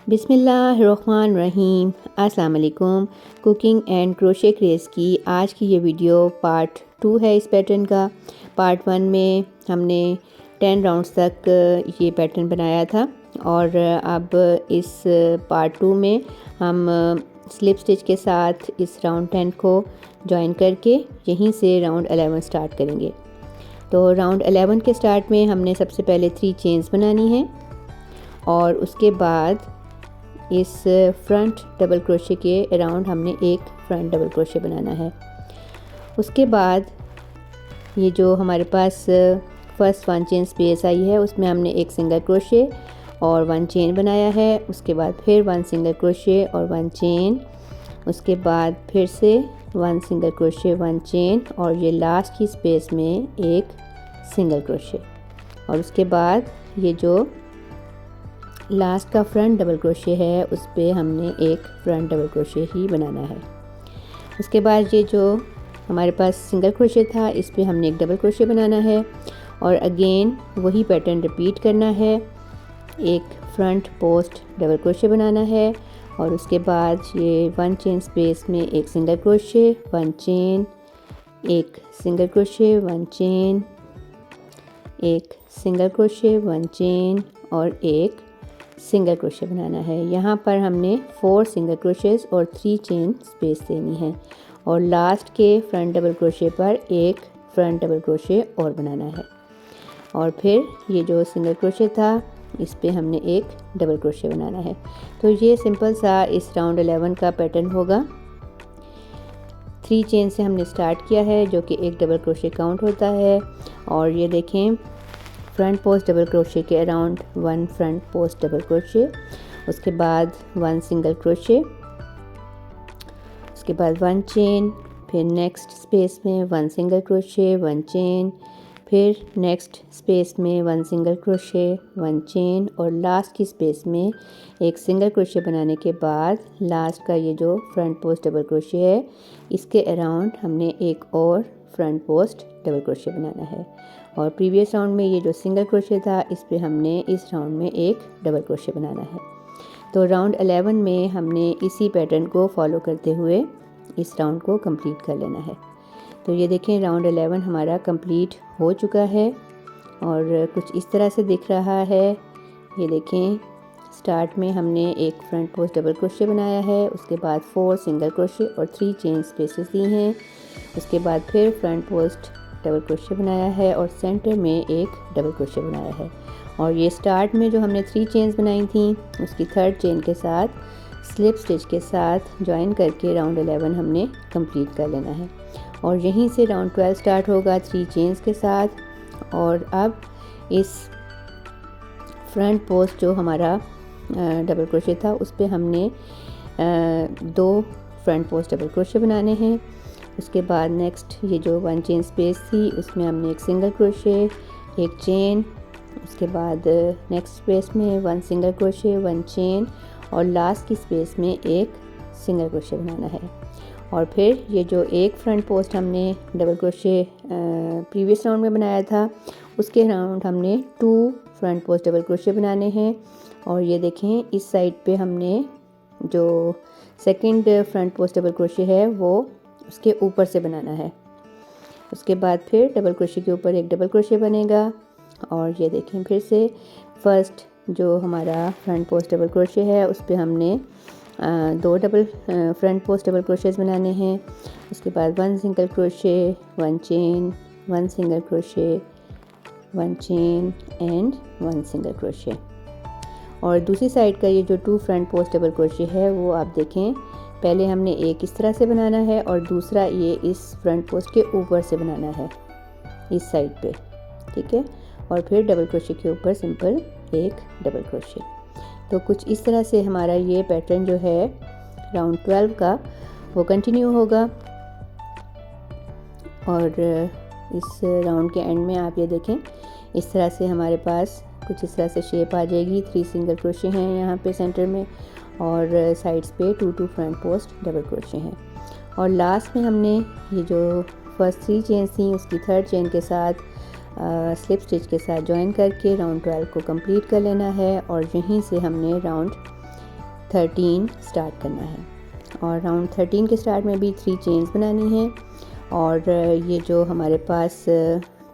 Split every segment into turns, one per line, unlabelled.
बिस्मिल्लाहिर्रहमानिर्रहीम। अस्सलाम वालेकुम। कुकिंग एंड क्रोशे क्रेज़ की आज की ये वीडियो पार्ट 2 है इस पैटर्न का। पार्ट 1 में हमने 10 राउंड्स तक ये पैटर्न बनाया था और अब इस पार्ट 2 में हम स्लिप स्टिच के साथ इस राउंड 10 को जॉइन करके यहीं से राउंड 11 स्टार्ट करेंगे। तो राउंड 11 के स्टार्ट में हमने सबसे पहले 3 चेन्स बनानी हैं और उसके बाद इस फ्रंट डबल क्रोशे के अराउंड हमने एक फ्रंट डबल क्रोशे बनाना है। उसके बाद ये जो हमारे पास फर्स्ट 1 चेन स्पेस आई है उसमें हमने एक सिंगल क्रोशे और 1 चेन बनाया है। उसके बाद फिर 1 सिंगल क्रोशे और 1 चेन, उसके बाद फिर से 1 सिंगल क्रोशे 1 चेन और ये लास्ट की स्पेस में एक सिंगल क्रोशे और उसके बाद ये जो लास्ट का फ्रंट डबल क्रोशे है उस पर हमने एक फ्रंट डबल क्रोशे ही बनाना है। उसके बाद ये जो हमारे पास सिंगल क्रोशे था इस पर हमने एक डबल क्रोशे बनाना है और अगेन वही पैटर्न रिपीट करना है। एक फ्रंट पोस्ट डबल क्रोशे बनाना है और उसके बाद ये 1 चेन स्पेस में एक सिंगल क्रोशे 1 चेन, एक सिंगल क्रोशे 1 चेन, एक सिंगल क्रोशे 1 चेन और एक सिंगल क्रोशे बनाना है। यहाँ पर हमने 4 सिंगल क्रोशेस और 3 चेन स्पेस देनी है और लास्ट के फ्रंट डबल क्रोशे पर एक फ्रंट डबल क्रोशे और बनाना है और फिर ये जो सिंगल क्रोशे था इस पे हमने एक डबल क्रोशे बनाना है। तो ये सिंपल सा इस राउंड 11 का पैटर्न होगा। 3 चेन से हमने स्टार्ट किया है जो कि एक डबल क्रोशे काउंट होता है और ये देखें फ्रंट पोस्ट डबल क्रोशे के around 1 front post double crochet, उसके बाद 1 सिंगल क्रोशे, उसके बाद 1 चेन, फिर नेक्स्ट स्पेस में 1 सिंगल क्रोशे 1 चेन, फिर नेक्स्ट स्पेस में 1 सिंगल क्रोशे 1 चेन और लास्ट की स्पेस में एक सिंगल क्रोशे बनाने के बाद लास्ट का ये जो फ्रंट पोस्ट डबल क्रोशे है इसके अराउंड हमने एक और फ्रंट पोस्ट डबल क्रोशे बनाना है और प्रीवियस राउंड में ये जो सिंगल क्रोशे था इस पे हमने इस राउंड में एक डबल क्रोशे बनाना है। तो राउंड 11 में हमने इसी पैटर्न को फॉलो करते हुए इस राउंड को कंप्लीट कर लेना है। तो ये देखें राउंड 11 हमारा कंप्लीट हो चुका है और कुछ इस तरह से दिख रहा है। ये देखें स्टार्ट में हमने एक फ्रंट पोस्ट डबल क्रोशे बनाया है, उसके बाद 4 सिंगल क्रोशे और 3 चेन स्पेसेस दी हैं, उसके बाद फिर फ्रंट पोस्ट डबल क्रोशे बनाया है और सेंटर में एक डबल क्रोशे बनाया है और ये स्टार्ट में जो हमने 3 चेन्स बनाई थी उसकी 3rd चेन के साथ स्लिप स्टिच के साथ ज्वाइन करके राउंड 11 हमने कंप्लीट कर लेना है और यहीं से राउंड 12 स्टार्ट होगा 3 चेन्स के साथ। और अब इस फ्रंट पोस्ट जो हमारा डबल क्रोशे था उस पर हमने 2 फ्रंट पोस्ट डबल क्रोशे बनाने हैं। उसके बाद नेक्स्ट ये जो 1 चेन स्पेस थी उसमें हमने एक सिंगल क्रोशे एक चेन, उसके बाद नेक्स्ट स्पेस में 1 सिंगल क्रोशे 1 चेन और लास्ट की स्पेस में एक सिंगल क्रोशे बनाना है और फिर ये जो एक फ्रंट पोस्ट हमने डबल क्रोशे प्रीवियस राउंड में बनाया था उसके राउंड हमने 2 फ्रंट पोस्ट डबल क्रोशे बनाने हैं और ये देखें इस साइड पे हमने जो second front post double crochet है वो उसके ऊपर से बनाना है। उसके बाद फिर डबल क्रोशे के ऊपर एक डबल क्रोशे बनेगा और ये देखें फिर से फर्स्ट जो हमारा फ्रंट पोस्ट डबल क्रोशे है उस पर हमने 2 double front post double crochets बनाने हैं। उसके बाद 1 single crochet 1 chain 1 single crochet 1 chain and 1 single crochet और दूसरी साइड का ये जो 2 फ्रंट पोस्ट डबल क्रोशे है वो आप देखें पहले हमने एक इस तरह से बनाना है और दूसरा ये इस फ्रंट पोस्ट के ऊपर से बनाना है इस साइड पे, ठीक है, और फिर डबल क्रोशे के ऊपर सिंपल एक डबल क्रोशे। तो कुछ इस तरह से हमारा ये पैटर्न जो है राउंड 12 का वो कंटिन्यू होगा और इस राउंड के एंड में आप ये देखें इस तरह से हमारे पास कुछ इस तरह से शेप आ जाएगी। 3 सिंगल क्रोशे हैं यहाँ पे सेंटर में और साइड्स पे 2 फ्रंट पोस्ट डबल क्रोशे हैं और लास्ट में हमने ये जो फर्स्ट 3 चेन थी उसकी 3rd चेन के साथ स्लिप स्टिच के साथ ज्वाइन करके राउंड 12 को कंप्लीट कर लेना है और यहीं से हमने राउंड 13 स्टार्ट करना है। और राउंड 13 के स्टार्ट में भी 3 चेन्स बनानी है। और ये जो हमारे पास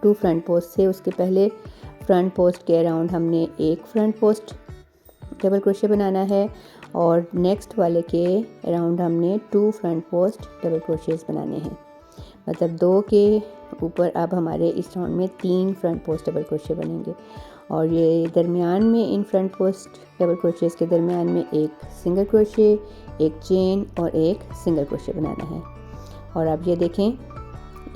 2 फ्रंट पोस्ट थे, उसके पहले फ्रंट पोस्ट के अराउंड हमने एक फ्रंट पोस्ट डबल क्रोशे बनाना है और नेक्स्ट वाले के अराउंड हमने 2 फ्रंट पोस्ट डबल क्रोशेस बनाने हैं। मतलब 2 के ऊपर अब हमारे इस राउंड में 3 फ्रंट पोस्ट डबल क्रोशे बनेंगे। और ये दरमियान में in front post double crochets के दरमियान में एक सिंगल क्रोशे, एक चेन और एक सिंगल क्रोशे बनाना है। और अब ये देखें,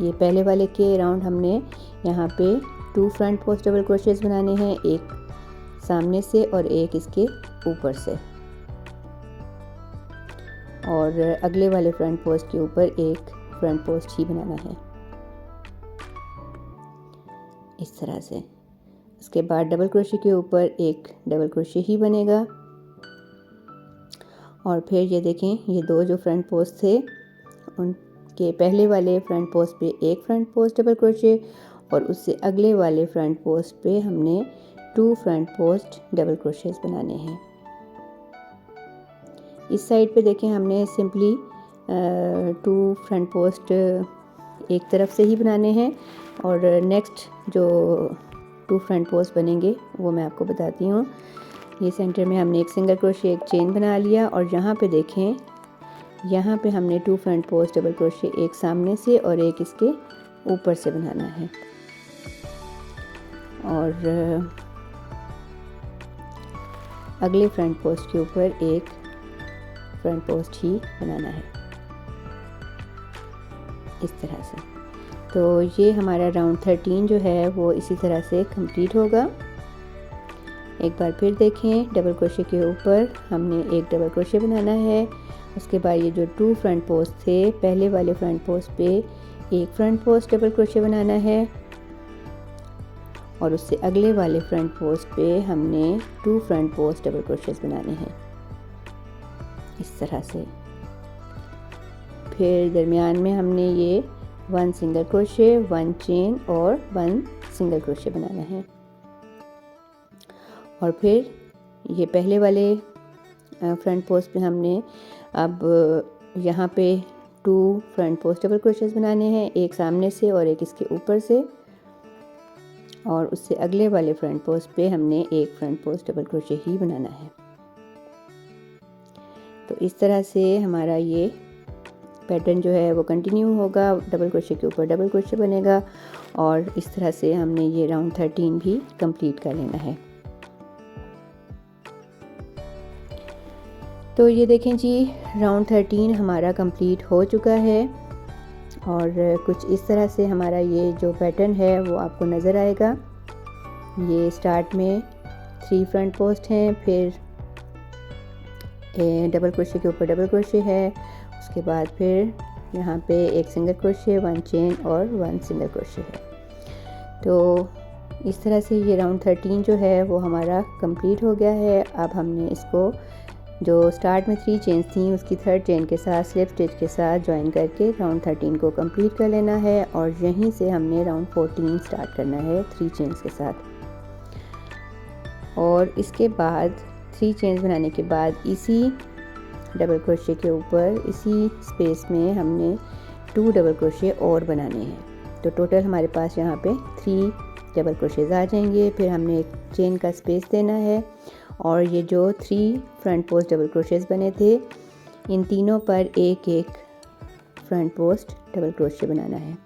ये पहले वाले के अराउंड हमने यहाँ पे 2 फ्रंट पोस्ट डबल क्रोशेस बनाने हैं, एक सामने से और एक इसके ऊपर से। और अगले वाले फ्रंट पोस्ट के ऊपर एक फ्रंट पोस्ट ही बनाना है इस तरह से। उसके बाद डबल क्रोशे के ऊपर एक डबल क्रोशे ही बनेगा। और फिर ये देखें, ये 2 जो फ्रंट पोस्ट थे उनके पहले वाले फ्रंट पोस्ट पे एक फ्रंट पोस्ट डबल क्रोशे और उससे अगले वाले फ्रंट पोस्ट पे हमने 2 फ्रंट पोस्ट डबल क्रोशेस बनाने हैं। इस साइड पे देखें, हमने सिंपली 2 फ्रंट पोस्ट एक तरफ से ही बनाने हैं। और नेक्स्ट जो 2 फ्रंट पोस्ट बनेंगे वो मैं आपको बताती हूँ। ये सेंटर में हमने एक सिंगल क्रोशे, एक चेन बना लिया और यहाँ पे देखें, यहाँ पे हमने 2 फ्रंट पोस्ट डबल क्रोशे एक सामने से और एक इसके ऊपर से बनाना है। और अगले फ्रंट पोस्ट के ऊपर एक फ्रंट पोस्ट ही बनाना है इस तरह से। तो ये हमारा राउंड 13 जो है वो इसी तरह से कंप्लीट होगा। एक बार फिर देखें, डबल क्रोशे के ऊपर हमने एक डबल क्रोशे बनाना है। उसके बाद ये जो 2 फ्रंट पोस्ट थे, पहले वाले फ्रंट पोस्ट पे एक फ्रंट पोस्ट डबल क्रोशे बनाना है और उससे अगले वाले फ्रंट पोस्ट पे हमने 2 फ्रंट पोस्ट डबल क्रोशेस बनाने हैं इस तरह से। फिर दरमियान में हमने ये 1 सिंगल क्रोशे, 1 चेन और 1 सिंगल क्रोशे बनाना है। और फिर ये पहले वाले फ्रंट पोस्ट पे हमने अब यहाँ पे 2 फ्रंट पोस्ट डबल क्रोशेस बनाने हैं, एक सामने से और एक इसके ऊपर से। और उससे अगले वाले फ्रंट पोस्ट पे हमने एक फ्रंट पोस्ट डबल क्रोशे ही बनाना है। तो इस तरह से हमारा ये पैटर्न जो है वो कंटिन्यू होगा। डबल क्रोशे के ऊपर डबल क्रोशे बनेगा और इस तरह से हमने ये राउंड 13 भी कंप्लीट कर लेना है। तो ये देखें जी, राउंड 13 हमारा कंप्लीट हो चुका है। और कुछ इस तरह से हमारा ये जो पैटर्न है वो आपको नज़र आएगा। ये स्टार्ट में 3 फ्रंट पोस्ट हैं, फिर डबल क्रोशे के ऊपर डबल क्रोशे है, उसके बाद फिर यहाँ पे एक सिंगल क्रोशे, 1 चेन और 1 सिंगल क्रोशे है। तो इस तरह से ये राउंड 13 जो है वो हमारा कंप्लीट हो गया है। अब हमने इसको जो स्टार्ट में 3 चेन्स थी उसकी 3rd चेन के साथ स्लिप स्टिच के साथ ज्वाइन करके राउंड 13 को कंप्लीट कर लेना है। और यहीं से हमने राउंड 14 स्टार्ट करना है 3 चेन्स के साथ। और इसके बाद 3 चेन्स बनाने के बाद इसी डबल क्रोशे के ऊपर इसी स्पेस में हमने 2 डबल क्रोशे और बनाने हैं। तो टोटल हमारे पास यहाँ पे 3 डबल क्रोशेज आ जाएंगे। फिर हमने एक चेन का स्पेस देना है और ये जो 3 फ्रंट पोस्ट डबल क्रोशेज बने थे, इन तीनों पर एक एक फ्रंट पोस्ट डबल क्रोशे बनाना है।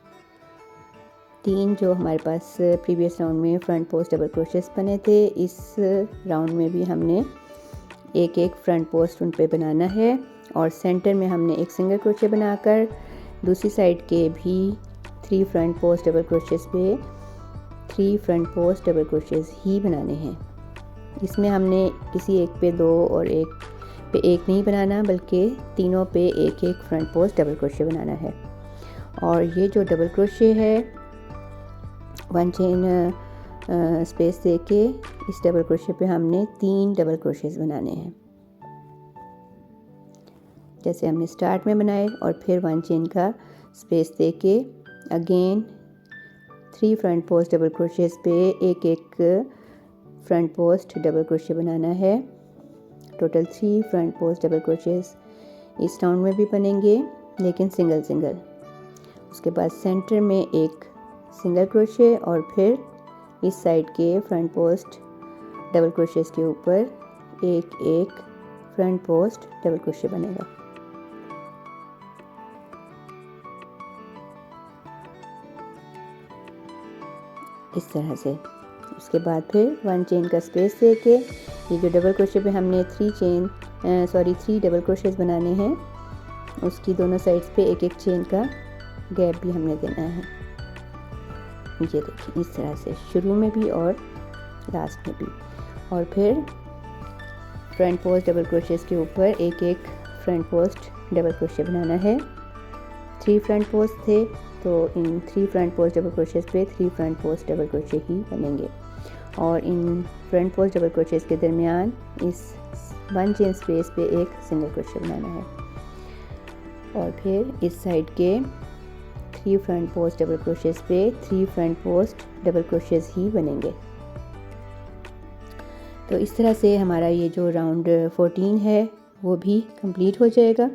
3 जो हमारे पास प्रीवियस राउंड में फ्रंट पोस्ट डबल क्रोशेज बने थे, इस राउंड में भी हमने एक एक फ्रंट पोस्ट उन पे बनाना है। और सेंटर में हमने एक सिंगल क्रोशे बनाकर दूसरी साइड के भी 3 फ्रंट पोस्ट डबल क्रोशेज पे 3 फ्रंट पोस्ट डबल क्रोशेज ही बनाने हैं। इसमें हमने किसी एक पे 2 और एक पे 1 नहीं बनाना, बल्कि तीनों पे एक एक फ्रंट पोस्ट डबल क्रोशे बनाना है। और ये जो डबल क्रोशे है 1 चेन स्पेस दे के इस डबल क्रोशे पे हमने 3 डबल क्रोशेज बनाने हैं, जैसे हमने स्टार्ट में बनाए। और फिर 1 चेन का स्पेस दे के अगेन 3 फ्रंट पोस्ट डबल क्रोशेज पे एक एक फ्रंट पोस्ट डबल क्रोशे बनाना है। Total 3 front post double crochets इस राउंड में भी बनेंगे, लेकिन सिंगल सिंगल। उसके बाद सेंटर में एक सिंगल क्रोशे और फिर इस साइड के फ्रंट पोस्ट डबल क्रोशेस के ऊपर एक एक फ्रंट पोस्ट डबल क्रोशे बनेगा। इस तरह से। उसके बाद फिर 1 चेन का स्पेस देके ये जो डबल क्रोशे पे हमने 3 डबल क्रोशेस बनाने हैं, उसकी दोनों साइड्स पे एक एक चेन का गैप भी हमने देना है। ये देखिए इस तरह से शुरू में भी और लास्ट में भी। और फिर फ्रंट पोस्ट डबल क्रोशेस के ऊपर एक एक फ्रंट पोस्ट डबल क्रोशे बनाना है। 3 फ्रंट पोस्ट थे तो इन 3 फ्रंट पोस्ट डबल क्रोशेस पे 3 फ्रंट पोस्ट डबल क्रोशे ही बनेंगे और in front post double crochets के दरमियान इस 1 चेन स्पेस पे एक सिंगल क्रोशे बनाना है। और फिर इस साइड के 3 फ्रंट पोस्ट डबल क्रोशेस पे 3 फ्रंट पोस्ट डबल क्रोशेस ही बनेंगे। तो इस तरह से हमारा ये जो राउंड 14 है वो भी कंप्लीट हो जाएगा।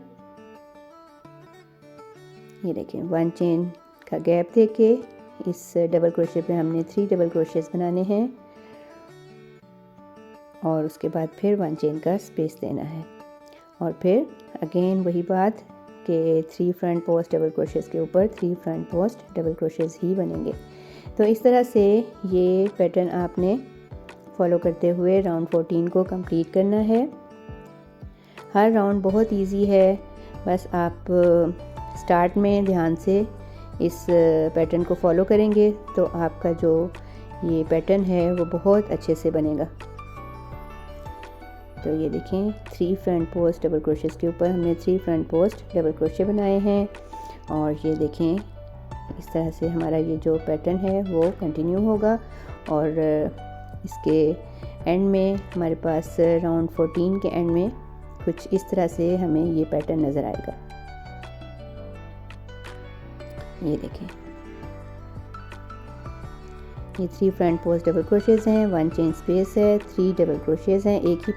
ये देखें 1 चेन का गैप देके इस डबल क्रोशे पे हमने 3 डबल क्रोशेस बनाने हैं और उसके बाद फिर 1 चेन का स्पेस देना है। और फिर अगेन वही बात कि 3 फ्रंट पोस्ट डबल क्रोशेस के ऊपर 3 फ्रंट पोस्ट डबल क्रोशेस ही बनेंगे। तो इस तरह से ये पैटर्न आपने फॉलो करते हुए राउंड 14 को कंप्लीट करना है। हर राउंड बहुत इजी है, बस आप स्टार्ट में ध्यान से इस पैटर्न को फॉलो करेंगे तो आपका जो ये पैटर्न है वो बहुत अच्छे से बनेगा। तो ये देखें 3 फ्रंट पोस्ट डबल क्रोशेस के ऊपर हमने 3 फ्रंट पोस्ट डबल क्रोशे बनाए हैं और ये देखें इस तरह से हमारा ये जो पैटर्न है वो कंटिन्यू होगा और इसके एंड में हमारे पास राउंड 14 के एंड में कुछ इस तरह से हमें ये पैटर्न नज़र आएगा। ये देखें ये 3 फ्रंट पोस्ट डबल क्रोशेस हैं, 1 चेन स्पेस है, 3 डबल क्रोशेस हैं एक ही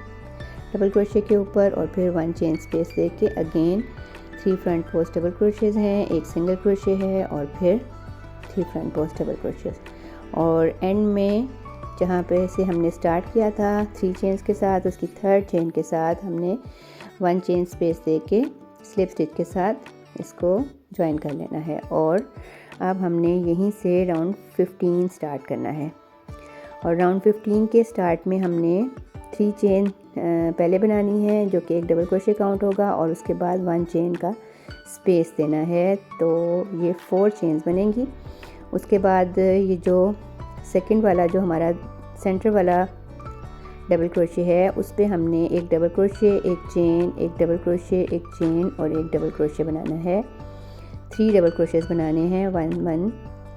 डबल क्रोशे के ऊपर और फिर 1 चेन स्पेस दे के again 3 front post double crochets हैं, एक सिंगल क्रोशे है और फिर 3 फ्रंट पोस्ट डबल क्रोशेस। और एंड में जहाँ पे से हमने स्टार्ट किया था 3 चेन्स के साथ, उसकी 3rd चेन के साथ हमने 1 चेन स्पेस दे के स्लिप स्टिच के साथ इसको ज्वाइन कर लेना है। और अब हमने यहीं से राउंड 15 स्टार्ट करना है और राउंड 15 के स्टार्ट में हमने 3 चेन पहले बनानी है जो कि एक डबल क्रोशे काउंट होगा और उसके बाद 1 चेन का स्पेस देना है, तो ये 4 चेन्स बनेंगी। उसके बाद ये जो सेकंड वाला जो हमारा सेंटर वाला डबल क्रोशे है उस पे हमने एक डबल क्रोशे, एक चेन, एक डबल क्रोशे, एक चेन और एक डबल क्रोशे बनाना है। 3 डबल क्रोशेस बनाने हैं 1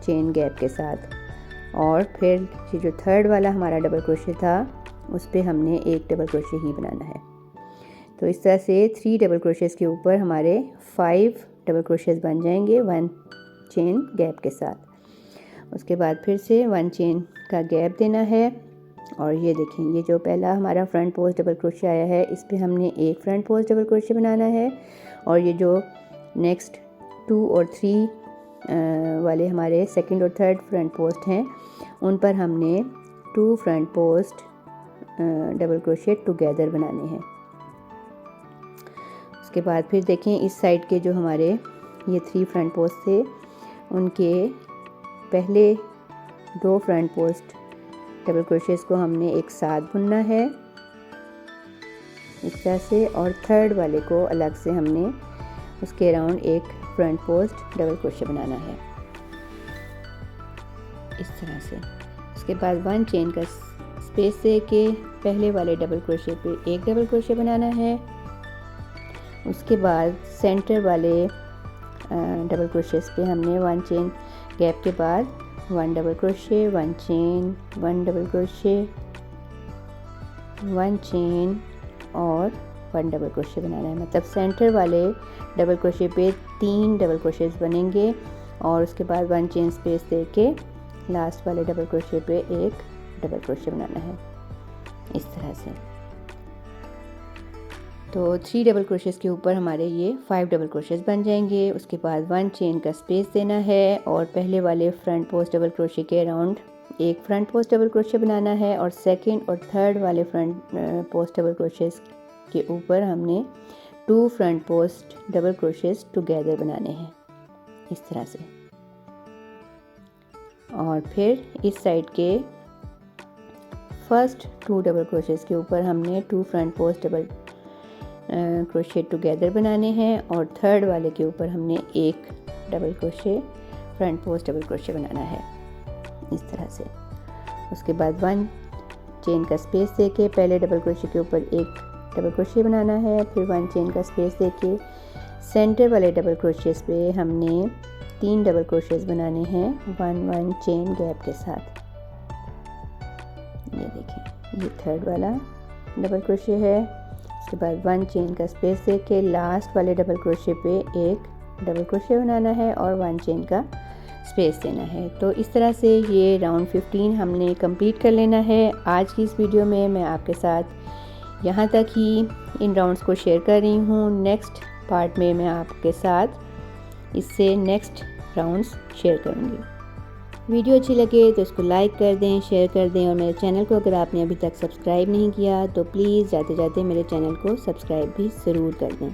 चेन गैप के साथ। और फिर ये जो 3rd वाला हमारा डबल क्रोशे था उस पे हमने एक डबल क्रोशे ही बनाना है। तो इस तरह से 3 डबल क्रोशेस के ऊपर हमारे 5 डबल क्रोशेस बन जाएंगे 1 चेन गैप के साथ। उसके बाद फिर से 1 चेन का गैप देना है और ये देखें ये जो पहला हमारा फ्रंट पोस्ट डबल क्रोशे आया है इस पे हमने एक फ्रंट पोस्ट डबल क्रोशे बनाना है और ये जो नेक्स्ट 2 और 3 वाले हमारे सेकंड और 3rd फ्रंट पोस्ट हैं उन पर हमने 2 front post double crochet together बनाने हैं। उसके बाद फिर देखें इस साइड के जो हमारे ये 3 फ्रंट पोस्ट थे उनके पहले 2 फ्रंट पोस्ट डबल क्रोशेस को हमने एक साथ बुनना है इस तरह से और 3rd वाले को अलग से हमने उसके अराउंड एक फ्रंट पोस्ट डबल क्रोशे बनाना है इस तरह से। उसके बाद 1 चेन का स्पेस दे के पहले वाले डबल क्रोशे पे एक डबल क्रोशे बनाना है। उसके बाद सेंटर वाले डबल क्रोशेस पे हमने 1 चेन गैप के बाद 1 double crochet, 1 chain, 1 double crochet, 1 chain और 1 डबल क्रोशे बनाना है। मतलब सेंटर वाले डबल क्रोशे पे 3 डबल क्रोशेस बनेंगे और उसके बाद 1 चेन स्पेस दे के लास्ट वाले डबल क्रोशे पे एक डबल क्रोशे बनाना है इस तरह से। तो 3 डबल क्रोशेस के ऊपर हमारे ये 5 डबल क्रोशेस बन जाएंगे। उसके बाद 1 चेन का स्पेस देना है और पहले वाले फ्रंट पोस्ट डबल क्रोशे के अराउंड एक फ्रंट पोस्ट डबल क्रोशे बनाना है और सेकंड और थर्ड वाले फ्रंट पोस्ट डबल क्रोशेस के ऊपर हमने 2 front post double crochets together बनाने हैं इस तरह से। और फिर इस साइड के फर्स्ट 2 डबल क्रोशेस के ऊपर हमने 2 front post double crochet together बनाने हैं और थर्ड वाले के ऊपर हमने एक double crochet front post double crochet बनाना है इस तरह से। उसके बाद 1 चेन का स्पेस देके पहले डबल क्रोशे के ऊपर एक डबल क्रोशे बनाना है, फिर 1 चेन का स्पेस देके सेंटर वाले डबल क्रोशेस पे हमने 3 डबल क्रोशेस बनाने हैं 1 चेन गैप के साथ। ये देखिए ये थर्ड वाला डबल क्रोशे है। उसके बाद 1 चेन का स्पेस देके लास्ट वाले डबल क्रोशे पे एक डबल क्रोशे बनाना है और 1 चेन का स्पेस देना है। तो इस तरह से ये राउंड 15 हमने कंप्लीट कर लेना है। आज की इस वीडियो में मैं आपके साथ यहाँ तक ही इन राउंड्स को शेयर कर रही हूँ। नेक्स्ट पार्ट में मैं आपके साथ इससे नेक्स्ट राउंड्स शेयर करूँगी। वीडियो अच्छी लगे तो इसको लाइक कर दें, शेयर कर दें और मेरे चैनल को अगर आपने अभी तक सब्सक्राइब नहीं किया तो प्लीज़ जाते जाते मेरे चैनल को सब्सक्राइब भी ज़रूर कर दें।